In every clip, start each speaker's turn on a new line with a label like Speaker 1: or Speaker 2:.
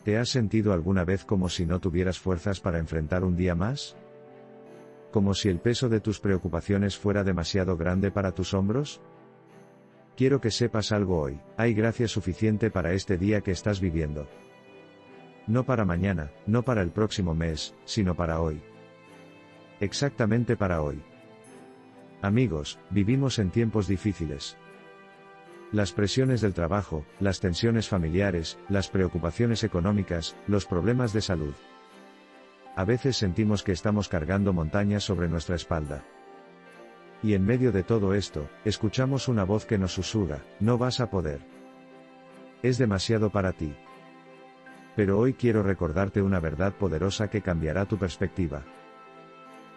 Speaker 1: ¿Te has sentido alguna vez como si no tuvieras fuerzas para enfrentar un día más? ¿Como si el peso de tus preocupaciones fuera demasiado grande para tus hombros? Quiero que sepas algo hoy, hay gracia suficiente para este día que estás viviendo. No para mañana, no para el próximo mes, sino para hoy. Exactamente para hoy. Amigos, vivimos en tiempos difíciles. Las presiones del trabajo, las tensiones familiares, las preocupaciones económicas, los problemas de salud. A veces sentimos que estamos cargando montañas sobre nuestra espalda. Y en medio de todo esto, escuchamos una voz que nos susurra, no vas a poder. Es demasiado para ti. Pero hoy quiero recordarte una verdad poderosa que cambiará tu perspectiva.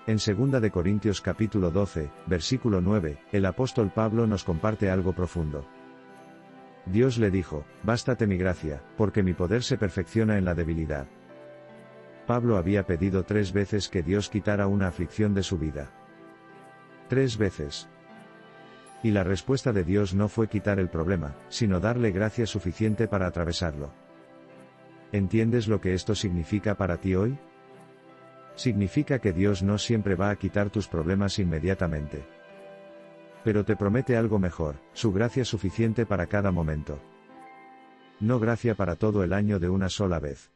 Speaker 1: En 2 de Corintios capítulo 12, versículo 9, el apóstol Pablo nos comparte algo profundo. Dios le dijo, bástate mi gracia, porque mi poder se perfecciona en la debilidad. Pablo había pedido 3 veces que Dios quitara una aflicción de su vida. 3 veces. Y la respuesta de Dios no fue quitar el problema, sino darle gracia suficiente para atravesarlo. ¿Entiendes lo que esto significa para ti hoy? Significa que Dios no siempre va a quitar tus problemas inmediatamente. Pero te promete algo mejor, su gracia suficiente para cada momento. No gracia para todo el año de una sola vez.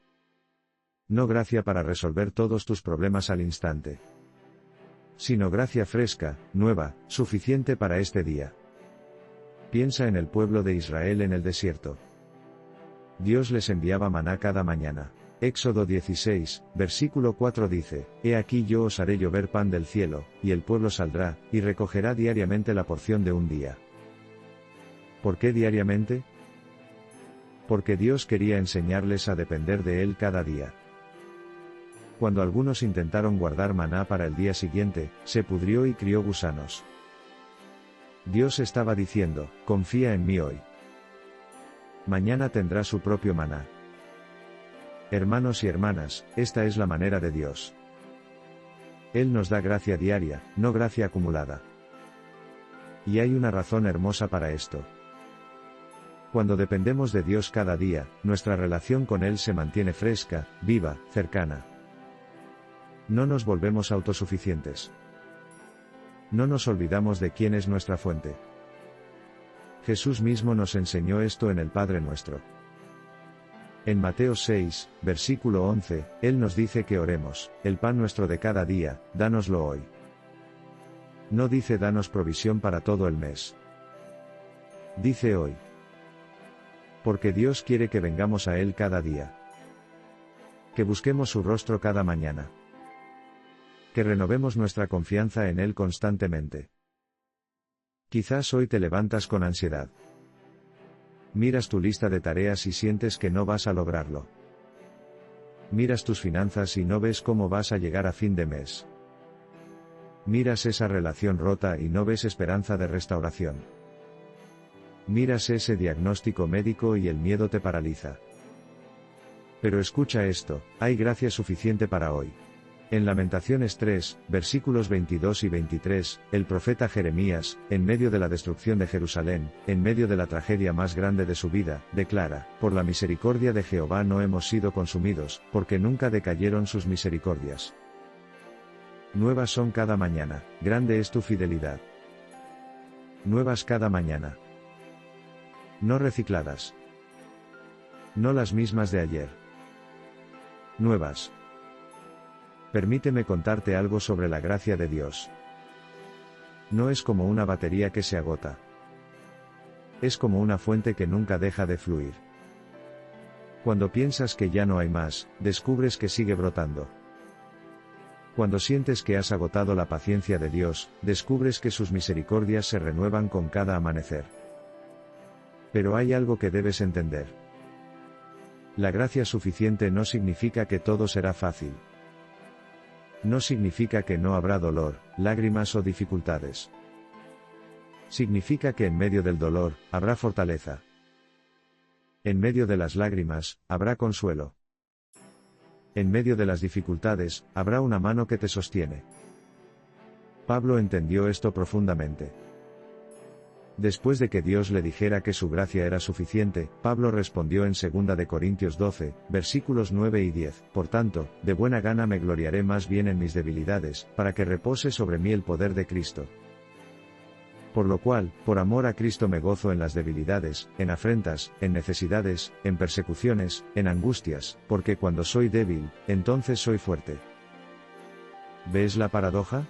Speaker 1: No gracia para resolver todos tus problemas al instante. Sino gracia fresca, nueva, suficiente para este día. Piensa en el pueblo de Israel en el desierto. Dios les enviaba maná cada mañana. Éxodo 16, versículo 4 dice, He aquí yo os haré llover pan del cielo, y el pueblo saldrá, y recogerá diariamente la porción de un día. ¿Por qué diariamente? Porque Dios quería enseñarles a depender de Él cada día. Cuando algunos intentaron guardar maná para el día siguiente, se pudrió y crió gusanos. Dios estaba diciendo, confía en mí hoy. Mañana tendrá su propio maná. Hermanos y hermanas, esta es la manera de Dios. Él nos da gracia diaria, no gracia acumulada. Y hay una razón hermosa para esto. Cuando dependemos de Dios cada día, nuestra relación con Él se mantiene fresca, viva, cercana. No nos volvemos autosuficientes. No nos olvidamos de quién es nuestra fuente. Jesús mismo nos enseñó esto en el Padre Nuestro. En Mateo 6, versículo 11, Él nos dice que oremos, el pan nuestro de cada día, dánoslo hoy. No dice danos provisión para todo el mes. Dice hoy. Porque Dios quiere que vengamos a Él cada día. Que busquemos su rostro cada mañana. Que renovemos nuestra confianza en Él constantemente. Quizás hoy te levantas con ansiedad. Miras tu lista de tareas y sientes que no vas a lograrlo. Miras tus finanzas y no ves cómo vas a llegar a fin de mes. Miras esa relación rota y no ves esperanza de restauración. Miras ese diagnóstico médico y el miedo te paraliza. Pero escucha esto, hay gracia suficiente para hoy. En Lamentaciones 3, versículos 22 y 23, el profeta Jeremías, en medio de la destrucción de Jerusalén, en medio de la tragedia más grande de su vida, declara, por la misericordia de Jehová no hemos sido consumidos, porque nunca decayeron sus misericordias. Nuevas son cada mañana, grande es tu fidelidad. Nuevas cada mañana. No recicladas. No las mismas de ayer. Nuevas. Permíteme contarte algo sobre la gracia de Dios. No es como una batería que se agota. Es como una fuente que nunca deja de fluir. Cuando piensas que ya no hay más, descubres que sigue brotando. Cuando sientes que has agotado la paciencia de Dios, descubres que sus misericordias se renuevan con cada amanecer. Pero hay algo que debes entender. La gracia suficiente no significa que todo será fácil. No significa que no habrá dolor, lágrimas o dificultades. Significa que en medio del dolor, habrá fortaleza. En medio de las lágrimas, habrá consuelo. En medio de las dificultades, habrá una mano que te sostiene. Pablo entendió esto profundamente. Después de que Dios le dijera que su gracia era suficiente, Pablo respondió en 2 de Corintios 12, versículos 9 y 10, por tanto, de buena gana me gloriaré más bien en mis debilidades, para que repose sobre mí el poder de Cristo. Por lo cual, por amor a Cristo me gozo en las debilidades, en afrentas, en necesidades, en persecuciones, en angustias, porque cuando soy débil, entonces soy fuerte. ¿Ves la paradoja?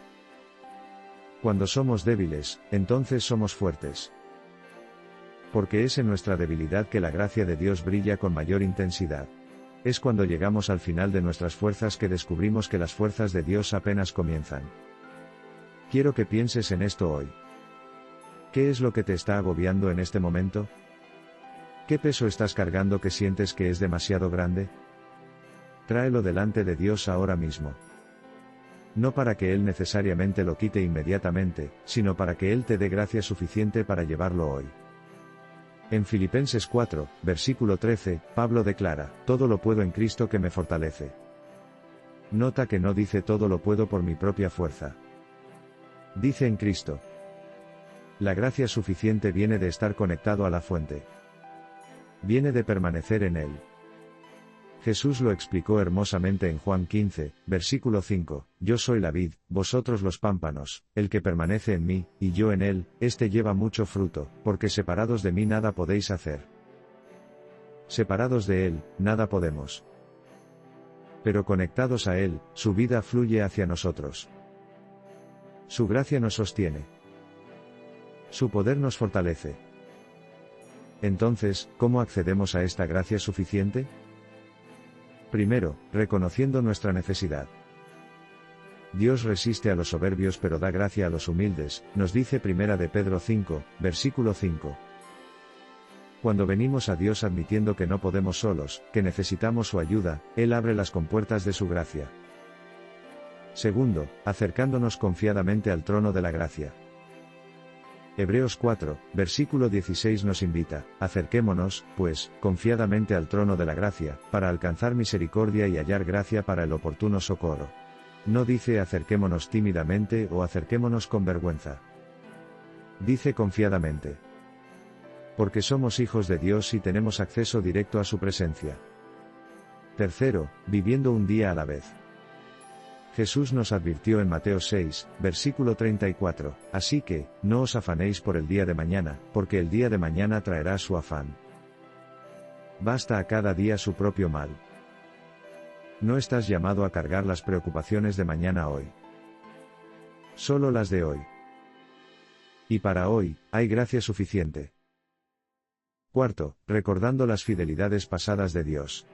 Speaker 1: Cuando somos débiles, entonces somos fuertes. Porque es en nuestra debilidad que la gracia de Dios brilla con mayor intensidad. Es cuando llegamos al final de nuestras fuerzas que descubrimos que las fuerzas de Dios apenas comienzan. Quiero que pienses en esto hoy. ¿Qué es lo que te está agobiando en este momento? ¿Qué peso estás cargando que sientes que es demasiado grande? Tráelo delante de Dios ahora mismo. No para que Él necesariamente lo quite inmediatamente, sino para que Él te dé gracia suficiente para llevarlo hoy. En Filipenses 4, versículo 13, Pablo declara, todo lo puedo en Cristo que me fortalece. Nota que no dice todo lo puedo por mi propia fuerza. Dice en Cristo. La gracia suficiente viene de estar conectado a la fuente. Viene de permanecer en Él. Jesús lo explicó hermosamente en Juan 15, versículo 5, yo soy la vid, vosotros los pámpanos, el que permanece en mí, y yo en él, éste lleva mucho fruto, porque separados de mí nada podéis hacer. Separados de Él, nada podemos. Pero conectados a Él, su vida fluye hacia nosotros. Su gracia nos sostiene. Su poder nos fortalece. Entonces, ¿cómo accedemos a esta gracia suficiente? Primero, reconociendo nuestra necesidad. Dios resiste a los soberbios pero da gracia a los humildes, nos dice 1 de Pedro 5, versículo 5. Cuando venimos a Dios admitiendo que no podemos solos, que necesitamos su ayuda, Él abre las compuertas de su gracia. Segundo, acercándonos confiadamente al trono de la gracia. Hebreos 4, versículo 16 nos invita, acerquémonos, pues, confiadamente al trono de la gracia, para alcanzar misericordia y hallar gracia para el oportuno socorro. No dice acerquémonos tímidamente o acerquémonos con vergüenza. Dice confiadamente. Porque somos hijos de Dios y tenemos acceso directo a su presencia. Tercero, viviendo un día a la vez. Jesús nos advirtió en Mateo 6, versículo 34, así que, no os afanéis por el día de mañana, porque el día de mañana traerá su afán. Basta a cada día su propio mal. No estás llamado a cargar las preocupaciones de mañana hoy. Solo las de hoy. Y para hoy, hay gracia suficiente. Cuarto, recordando las fidelidades pasadas de Dios.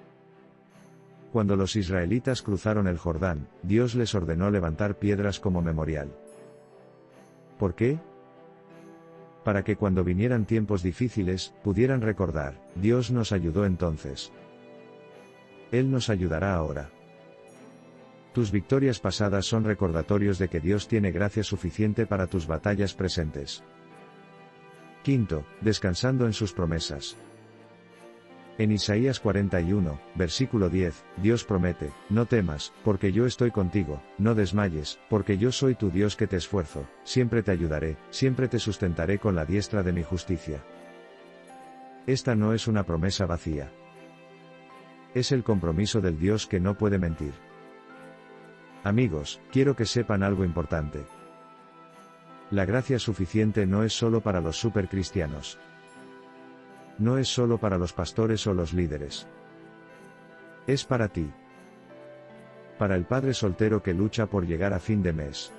Speaker 1: Cuando los israelitas cruzaron el Jordán, Dios les ordenó levantar piedras como memorial. ¿Por qué? Para que cuando vinieran tiempos difíciles, pudieran recordar, Dios nos ayudó entonces. Él nos ayudará ahora. Tus victorias pasadas son recordatorios de que Dios tiene gracia suficiente para tus batallas presentes. Quinto, descansando en sus promesas. En Isaías 41, versículo 10, Dios promete, no temas, porque yo estoy contigo, no desmayes, porque yo soy tu Dios que te esfuerzo, siempre te ayudaré, siempre te sustentaré con la diestra de mi justicia. Esta no es una promesa vacía. Es el compromiso del Dios que no puede mentir. Amigos, quiero que sepan algo importante. La gracia suficiente no es solo para los supercristianos. No es solo para los pastores o los líderes. Es para ti. Para el padre soltero que lucha por llegar a fin de mes.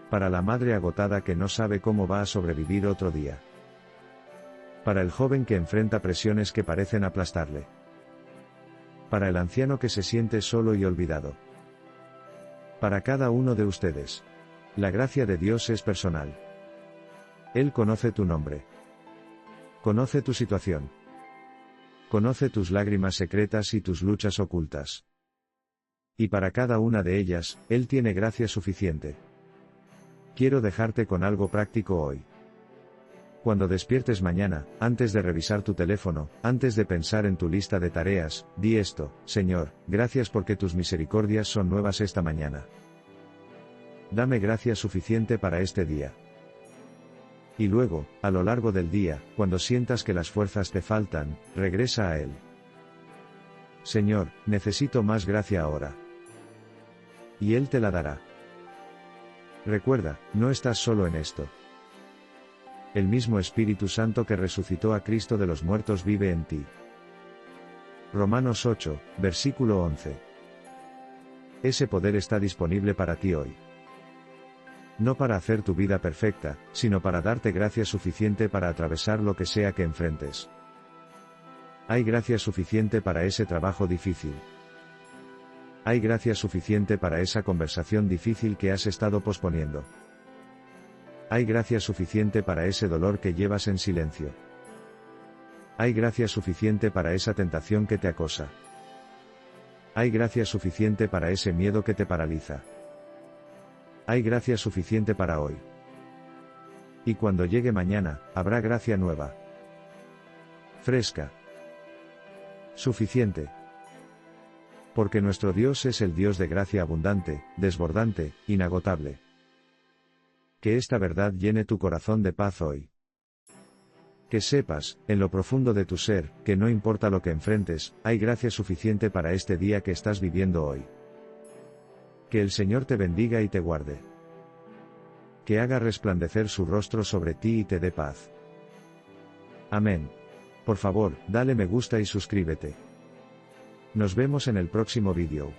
Speaker 1: Para la madre agotada que no sabe cómo va a sobrevivir otro día. Para el joven que enfrenta presiones que parecen aplastarle. Para el anciano que se siente solo y olvidado. Para cada uno de ustedes. La gracia de Dios es personal. Él conoce tu nombre. Conoce tu situación. Conoce tus lágrimas secretas y tus luchas ocultas. Y para cada una de ellas, Él tiene gracia suficiente. Quiero dejarte con algo práctico hoy. Cuando despiertes mañana, antes de revisar tu teléfono, antes de pensar en tu lista de tareas, di esto, Señor, gracias porque tus misericordias son nuevas esta mañana. Dame gracia suficiente para este día. Y luego, a lo largo del día, cuando sientas que las fuerzas te faltan, regresa a Él. Señor, necesito más gracia ahora. Y Él te la dará. Recuerda, no estás solo en esto. El mismo Espíritu Santo que resucitó a Cristo de los muertos vive en ti. Romanos 8, versículo 11. Ese poder está disponible para ti hoy. No para hacer tu vida perfecta, sino para darte gracia suficiente para atravesar lo que sea que enfrentes. Hay gracia suficiente para ese trabajo difícil. Hay gracia suficiente para esa conversación difícil que has estado posponiendo. Hay gracia suficiente para ese dolor que llevas en silencio. Hay gracia suficiente para esa tentación que te acosa. Hay gracia suficiente para ese miedo que te paraliza. Hay gracia suficiente para hoy. Y cuando llegue mañana, habrá gracia nueva. Fresca. Suficiente. Porque nuestro Dios es el Dios de gracia abundante, desbordante, inagotable. Que esta verdad llene tu corazón de paz hoy. Que sepas, en lo profundo de tu ser, que no importa lo que enfrentes, hay gracia suficiente para este día que estás viviendo hoy. Que el Señor te bendiga y te guarde. Que haga resplandecer su rostro sobre ti y te dé paz. Amén. Por favor, dale me gusta y suscríbete. Nos vemos en el próximo vídeo.